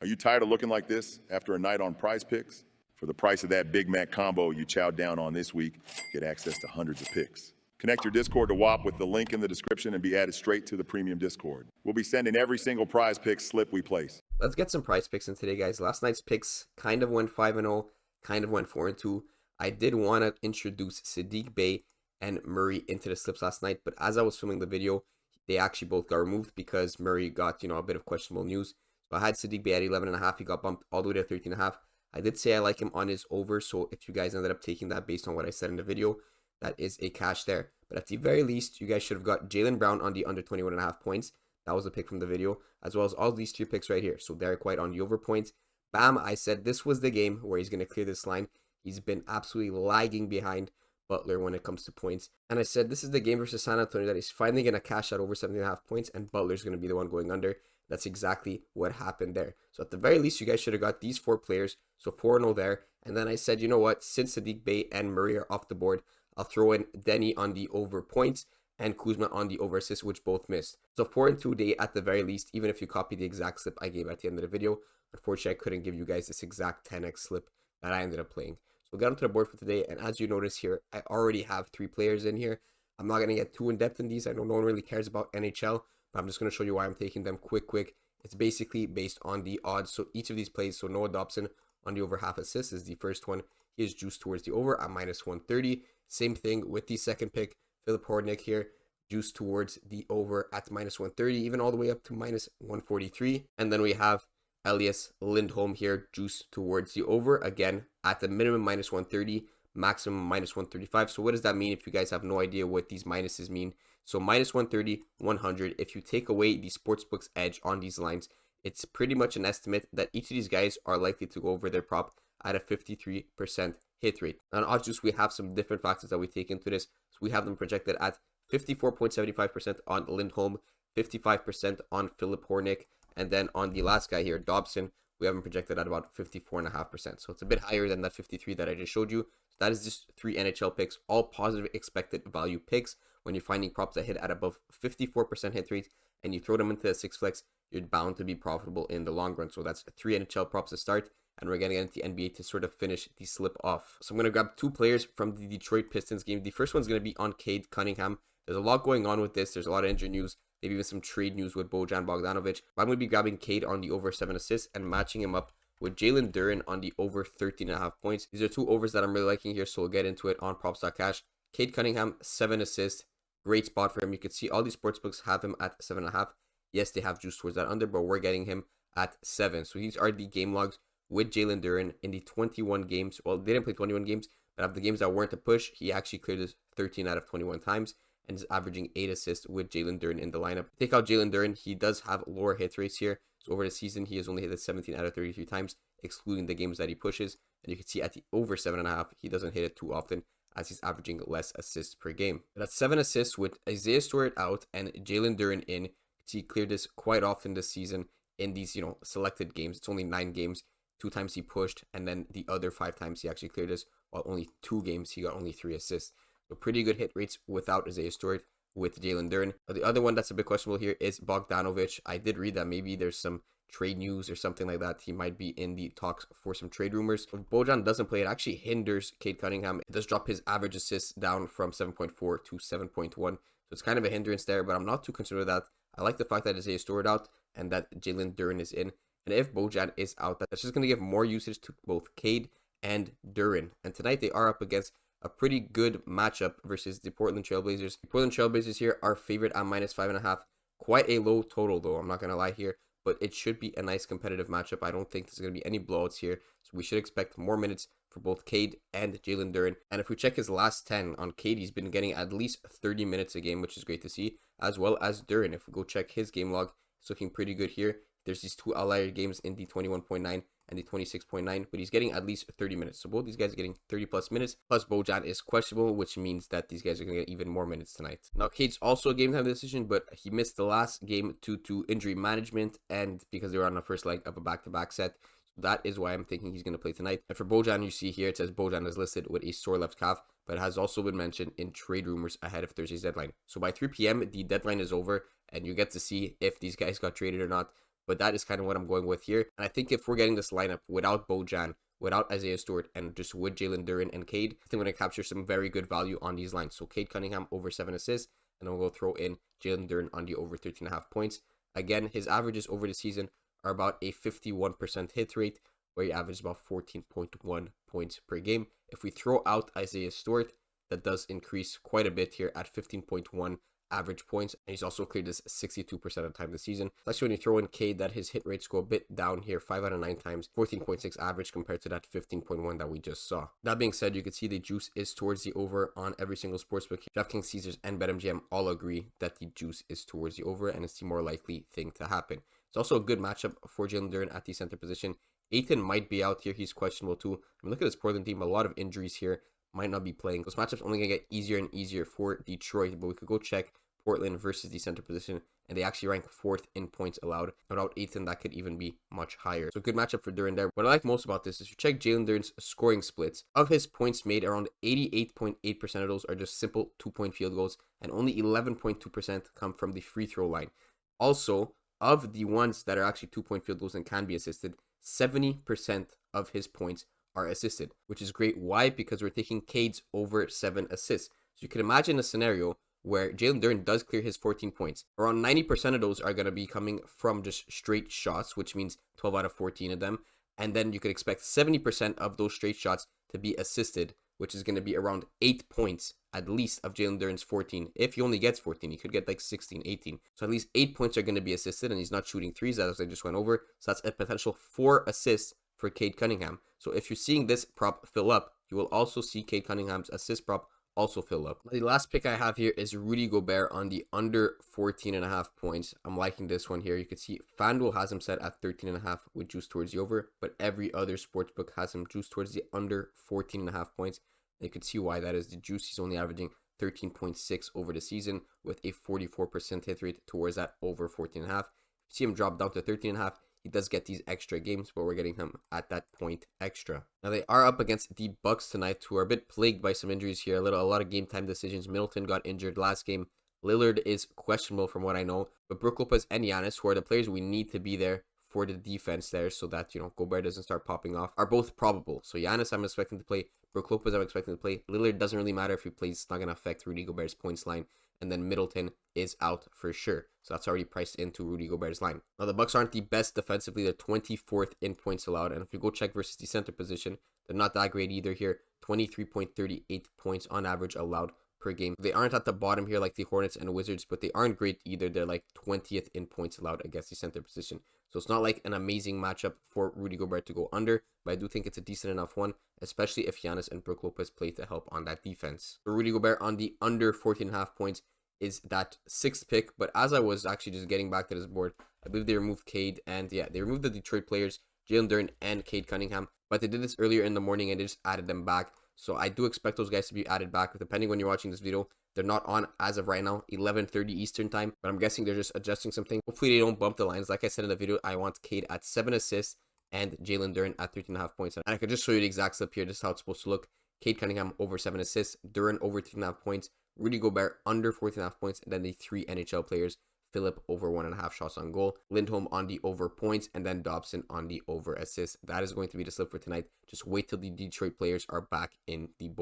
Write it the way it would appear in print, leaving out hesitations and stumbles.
Are you tired of looking like this after a night on Prizepicks? For the price of that Big Mac combo you chowed down on this week, get access to hundreds of picks. Connect your Discord to WAP with the link in the description and be added straight to the premium Discord. We'll be sending every single Prizepicks slip we place. Let's get some prize picks in today, guys. Last night's picks kind of went 5-0, kind of went 4-2. I did want to introduce Saddiq Bey and Murray into the slips last night, but as I was filming the video, they actually both got removed because Murray got, a bit of questionable news. So I had Saddiq Bey at 11.5. He got bumped all the way to 13.5. I did say I like him on his over, so if you guys ended up taking that based on what I said in the video, that is a cash there. But at the very least, you guys should have got Jaylen Brown on the under 21.5 points. That was the pick from the video, as well as all these two picks right here. So Derek White on the over points. Bam, I said this was the game where he's going to clear this line. He's been absolutely lagging behind Butler when it comes to points. And I said this is the game versus San Antonio that he's finally going to cash out over 17.5 points, and Butler's going to be the one going under. That's exactly what happened there. So at the very least, you guys should have got these four players. So 4-0 there. And then I said, you know what? Since Saddiq Bey and Murray are off the board, I'll throw in Denny on the over points and Kuzma on the over assists, which both missed. So 4-2 day at the very least, even if you copy the exact slip I gave at the end of the video. Unfortunately, I couldn't give you guys this exact 10x slip that I ended up playing. So we'll get onto the board for today. And as you notice here, I already have 3 players in here. I'm not going to get too in-depth in these. I know no one really cares about NHL, but I'm just going to show you why I'm taking them quick. It's basically based on the odds. So each of these plays, so Noah Dobson on the over half assist is the first one. He is juiced towards the over at -130. Same thing with the second pick, Philip Hornick here, juiced towards the over at -130, even all the way up to -143. And then we have Elias Lindholm here, juiced towards the over, again, at the minimum -130, maximum -135. So what does that mean if you guys have no idea what these minuses mean? So -130, 100. If you take away the sportsbook's edge on these lines, it's pretty much an estimate that each of these guys are likely to go over their prop at a 53% hit rate. On OddsJuice, we have some different factors that we take into this. So we have them projected at 54.75% on Lindholm, 55% on Philip Hornick, and then on the last guy here, Dobson, we have them projected at about 54.5%. So it's a bit higher than that 53 that I just showed you. So that is just 3 NHL picks, all positive expected value picks. When you're finding props that hit at above 54% hit rate and you throw them into the 6 flex, you're bound to be profitable in the long run. So that's 3 NHL props to start, and we're going to get into the NBA to sort of finish the slip off. So I'm going to grab 2 players from the Detroit Pistons game. The first one's going to be on Cade Cunningham. There's a lot going on with this. There's a lot of injury news, maybe even some trade news with Bojan Bogdanovic. But I'm going to be grabbing Cade on the over 7 assists and matching him up with Jalen Duren on the over 13.5 points. These are 2 overs that I'm really liking here, so we'll get into it on props.cash. Cade Cunningham, 7 assists. Great spot for him. You can see all these sportsbooks have him at 7.5. Yes, they have juice towards that under, but we're getting him at 7. So these are the game logs with Jalen Duren in the 21 games. Well, they didn't play 21 games, but of the games that weren't a push, he actually cleared this 13 out of 21 times and is averaging 8 assists with Jalen Duren in the lineup. Take out Jalen Duren, he does have lower hit rates here. So over the season, he has only hit it 17 out of 33 times, excluding the games that he pushes. And you can see at the over 7.5, he doesn't hit it too often, as he's averaging less assists per game. But that's 7 assists with Isaiah Stewart out and Jalen Duren in. He cleared this quite often this season in these, selected games. It's only 9 games. 2 times he pushed, and then the other 5 times he actually cleared this, while only 2 games he got only 3 assists. So pretty good hit rates without Isaiah Stewart with Jalen Duren. But the other one that's a bit questionable here is Bogdanovic. I did read that maybe there's some trade news or something like that. He might be in the talks for some trade rumors. If Bojan doesn't play, it actually hinders Cade Cunningham. It does drop his average assists down from 7.4 to 7.1. So it's kind of a hindrance there, but I'm not too concerned with that. I like the fact that Isaiah Stewart out and that Jalen Duren is in. And if Bojan is out, that's just going to give more usage to both Cade and Duren. And tonight they are up against a pretty good matchup versus the Portland Trailblazers. The Portland Trailblazers here are favored at -5.5. Quite a low total though, I'm not going to lie here. But it should be a nice competitive matchup. I don't think there's going to be any blowouts here. So we should expect more minutes for both Cade and Jalen Duren. And if we check his last 10 on Cade, he's been getting at least 30 minutes a game, which is great to see, as well as Duren. If we go check his game log, it's looking pretty good here. There's these 2 outlier games in the 21.9 and the 26.9, but he's getting at least 30 minutes. So both these guys are getting 30 plus minutes. Plus Bojan is questionable, which means that these guys are going to get even more minutes tonight. Now, Cade's also a game time decision, but he missed the last game due to injury management and because they were on the first leg of a back-to-back set. So that is why I'm thinking he's going to play tonight. And for Bojan, you see here, it says Bojan is listed with a sore left calf, but it has also been mentioned in trade rumors ahead of Thursday's deadline. So by 3 p.m., the deadline is over, and you get to see if these guys got traded or not. but that is kind of what I'm going with here. And I think if we're getting this lineup without Bojan, without Isaiah Stewart, and just with Jalen Duren and Cade, I think we're going to capture some very good value on these lines. So Cade Cunningham over 7 assists, and then we'll go throw in Jalen Duren on the over 13.5 points. Again, his averages over the season are about a 51% hit rate, where he averages about 14.1 points per game. If we throw out Isaiah Stewart, that does increase quite a bit here at 15.1 average points, and he's also cleared this 62% of the time this season. Especially when you throw in Cade, that his hit rates go a bit down here, 5 out of 9 times, 14.6 average compared to that 15.1 that we just saw. That being said, you can see the juice is towards the over on every single sportsbook. DraftKings, Caesars, and BetMGM all agree that the juice is towards the over, and it's the more likely thing to happen. It's also a good matchup for Jalen Duren at the center position. Ayton might be out here. He's questionable too. I mean, look at this Portland team. A lot of injuries here. Might not be playing. Those matchups only going to get easier and easier for Detroit, but we could go check Portland versus the center position, and they actually rank 4th in points allowed. Without Ayton, that could even be much higher. So good matchup for Duren there. What I like most about this is you check Jalen Duren's scoring splits. Of his points made, around 88.8% of those are just simple 2-point field goals, and only 11.2% come from the free throw line. Also, of the ones that are actually 2-point field goals and can be assisted, 70% of his points are assisted, which is great. Why? Because we're taking Cade's over 7 assists. So you can imagine a scenario where Jalen Duren does clear his 14 points. Around 90% of those are going to be coming from just straight shots, which means 12 out of 14 of them. And then you could expect 70% of those straight shots to be assisted, which is going to be around 8 points at least of Jalen Duren's 14. If he only gets 14, he could get like 16, 18. So at least 8 points are going to be assisted, and he's not shooting threes as I just went over. So that's a potential 4 assists for Cade Cunningham. So if you're seeing this prop fill up, you will also see Cade Cunningham's assist prop also fill up. The last pick I have here is Rudy Gobert on the under 14.5 points. I'm liking this one here. You can see FanDuel has him set at 13.5 with juice towards the over, but every other sportsbook has him juice towards the under 14.5 points. And you can see why that is. The juice, he's only averaging 13.6 over the season with a 44% hit rate towards that over 14.5. You see him drop down to 13.5. He does get these extra games, but we're getting him at that point extra. Now they are up against the Bucks tonight, who are a bit plagued by some injuries here. A lot of game time decisions. Middleton got injured last game. Lillard is questionable from what I know, but Brook Lopez and Giannis, who are the players we need to be there for the defense there, so that Gobert doesn't start popping off, are both probable. So Giannis, I'm expecting to play. Brook Lopez, I'm expecting to play. Lillard doesn't really matter if he plays. It's not going to affect Rudy Gobert's points line. And then Middleton is out for sure. So that's already priced into Rudy Gobert's line. Now the Bucks aren't the best defensively. They're 24th in points allowed. And if you go check versus the center position, they're not that great either here. 23.38 points on average allowed per game. They aren't at the bottom here like the Hornets and Wizards, but they aren't great either. They're like 20th in points allowed against the center position. So it's not like an amazing matchup for Rudy Gobert to go under, but I do think it's a decent enough one, especially if Giannis and Brook Lopez play to help on that defense. For Rudy Gobert on the under 14.5 points is that 6th pick, but as I was actually just getting back to this board, I believe they removed Cade, and yeah, they removed the Detroit players, Jalen Duren and Cade Cunningham, but they did this earlier in the morning and they just added them back. So I do expect those guys to be added back, depending when you're watching this video. They're not on as of right now, 11:30 Eastern time, but I'm guessing they're just adjusting something. Hopefully they don't bump the lines. Like I said in the video, I want Cade at 7 assists and Jalen Duren at 13.5 points. And I could just show you the exact slip here. This is how it's supposed to look. Cade Cunningham over 7 assists, Duren over 13.5 points, Rudy Gobert under 14.5 points, and then the 3 NHL players, Phillip over 1.5 shots on goal, Lindholm on the over points, and then Dobson on the over assists. That is going to be the slip for tonight. Just wait till the Detroit players are back in the board.